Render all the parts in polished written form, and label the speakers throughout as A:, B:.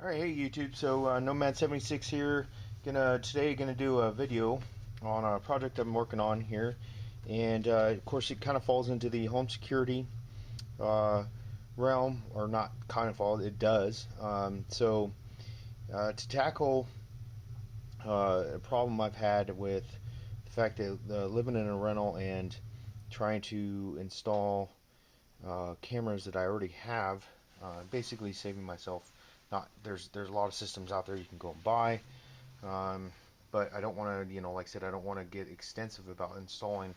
A: Alright, hey YouTube, so Nomad76 here, today gonna do a video on a project I'm working on here, and of course it kind of falls into the home security realm, or not kind of falls, it does. To tackle a problem I've had with the fact that living in a rental and trying to install cameras that I already have, basically saving myself. There's a lot of systems out there you can go and buy, but I don't want to, like I said, I don't want to get extensive about installing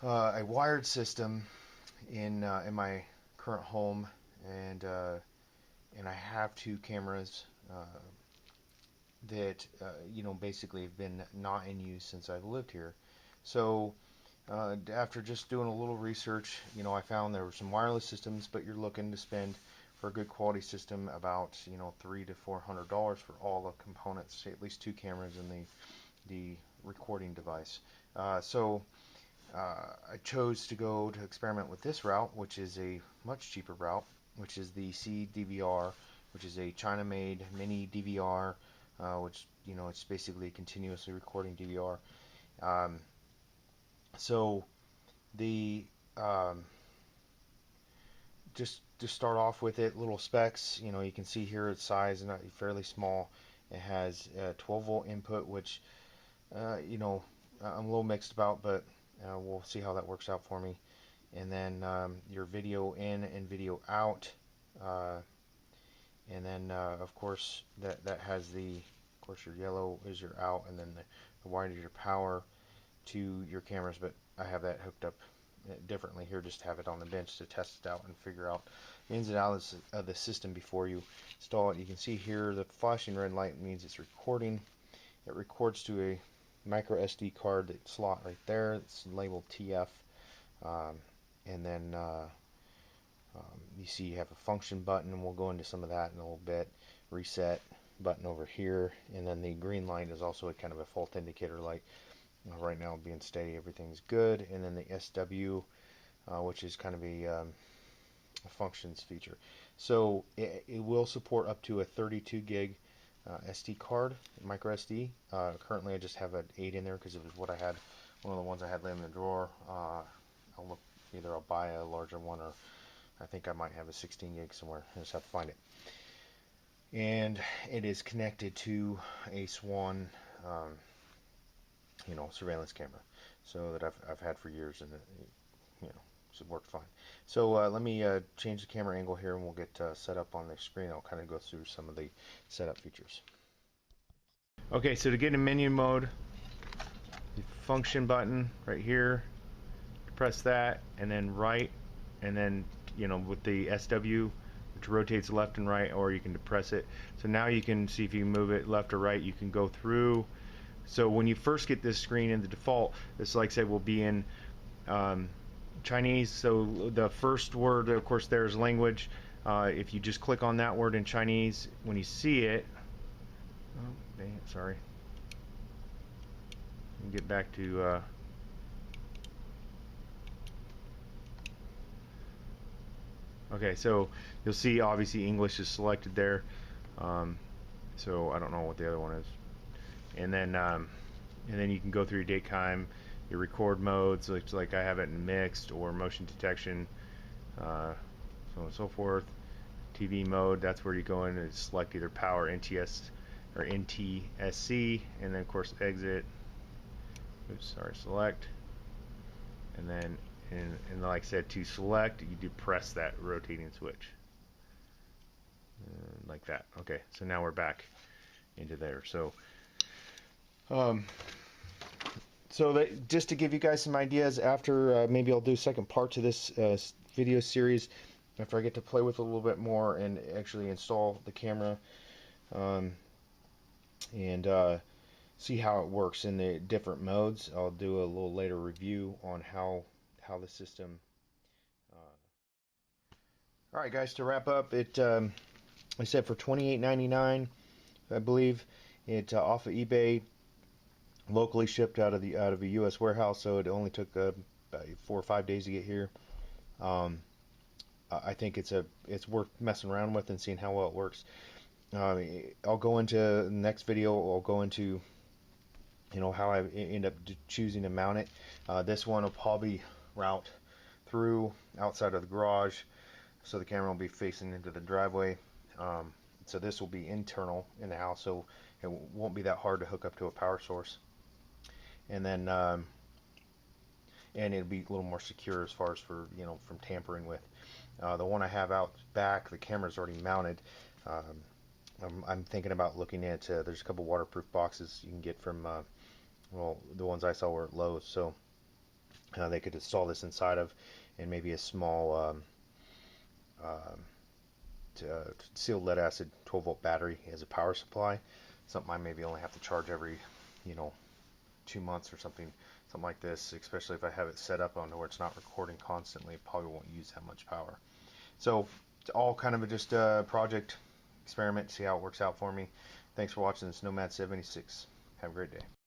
A: a wired system in my current home, and I have two cameras that basically have been not in use since I've lived here. So after just doing a little research, I found there were some wireless systems, but you're looking to spend for a good quality system about $300 to $400 for all the components, at least two cameras and the recording device. I chose to experiment with this route, which is a much cheaper route, which is the C-DVR, which is a China-made mini DVR, which it's basically a continuously recording DVR. Just to start off with it, little specs, you can see here its size is not fairly small. It has a 12 volt input, which I'm a little mixed about, but we'll see how that works out for me. And then your video in and video out, and then of course that has of course your yellow is your out, and then the white is your power to your cameras, but I have that hooked up differently here, just to have it on the bench to test it out and figure out the ins and outs of the system before you install it. You can see here the flashing red light means it's recording. It records to a micro SD card slot right there. It's labeled TF, and then you see you have a function button, and we'll go into some of that in a little bit. Reset button over here, and then the green light is also a kind of a fault indicator light. Right now being steady, everything's good. And then the SW, which is kind of a functions feature. So it will support up to a 32 gig SD card, micro SD. Currently I just have an 8 in there because it was what I had, one of the ones I had laying in the drawer. Either I'll buy a larger one, or I think I might have a 16 gig somewhere. I just have to find it. And it is connected to a Swan surveillance camera, so that I've had for years, and it worked fine. So let me change the camera angle here, and we'll get set up on the screen. I'll kind of go through some of the setup features. Okay, so to get in menu mode, the function button right here, press that, and then right, and then with the SW, which rotates left and right, or you can depress it. So now you can see if you move it left or right. You can go through. So when you first get this screen in the default, this, like I said, will be in Chinese. So the first word, of course, there's language. If you just click on that word in Chinese, when you see it, oh, dang it, sorry. Get back to okay, so you'll see obviously English is selected there. So I don't know what the other one is. And then you can go through your date time, your record modes, like I have it in mixed or motion detection, so on and so forth. TV mode, that's where you go in and select either power, NTS or NTSC, and then of course exit. Oops, sorry, select. And then and like I said, to select, you do press that rotating switch like that. Okay, so now we're back into there. So that, just to give you guys some ideas, after maybe I'll do a second part to this video series after I get to play with it a little bit more and actually install the camera, and see how it works in the different modes. I'll do a little later review on how the system. Alright guys, to wrap up, it I said for $28.99, I believe. It off of eBay, locally shipped out of a U.S. warehouse, so it only took 4 or 5 days to get here. I think it's worth messing around with and seeing how well it works. I'll go into the next video. I'll go into how I end up choosing to mount it. This one will probably route through outside of the garage, so the camera will be facing into the driveway. So this will be internal in the house, so it won't be that hard to hook up to a power source. And then and it'll be a little more secure as far as for from tampering with. The one I have out back, the camera's already mounted. I'm thinking about looking at there's a couple waterproof boxes you can get from well, the ones I saw were at Lowe's, so they could install this inside of, and maybe a small sealed lead acid 12-volt battery as a power supply. Something I maybe only have to charge every 2 months or something like this, especially if I have it set up on where it's not recording constantly. It probably won't use that much power. So it's all kind of just a project experiment, see how it works out for me. Thanks for watching this Nomad 76. Have a great day.